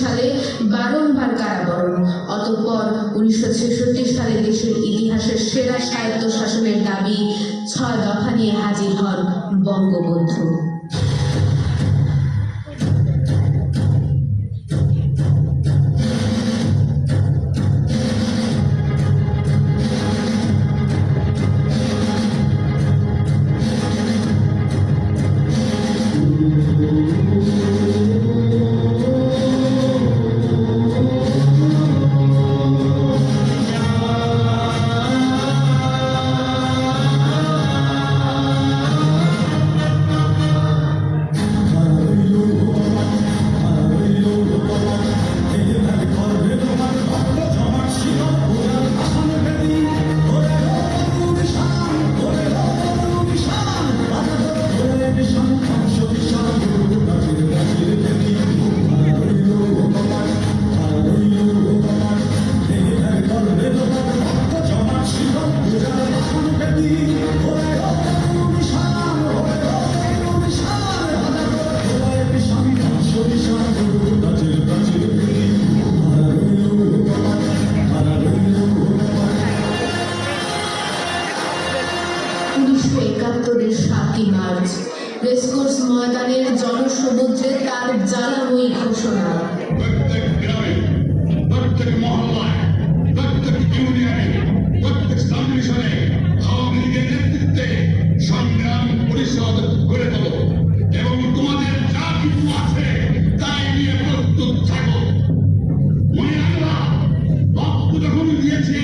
সালে বারংবার কারাবরণ, অতঃপর 1966 সালে দেশের ইতিহাসের সেরা স্বায়ত্তশাসনের দাবি 6 দফা নিয়ে হাজির হন বঙ্গবন্ধু। একাত্তরের 7ই মার্চ রেসকোর্স ময়দানের জনসমুদ্রে তার জ্বালাময়ী ঘোষণা। প্রত্যেক গ্রামে, প্রত্যেক মহল্লায়, প্রত্যেক ইউনিয়নে, প্রত্যেক সাবডিভিশনে আওয়ামী লীগের নেতৃত্বে সংগ্রাম পরিষদ গড়ে তোলো।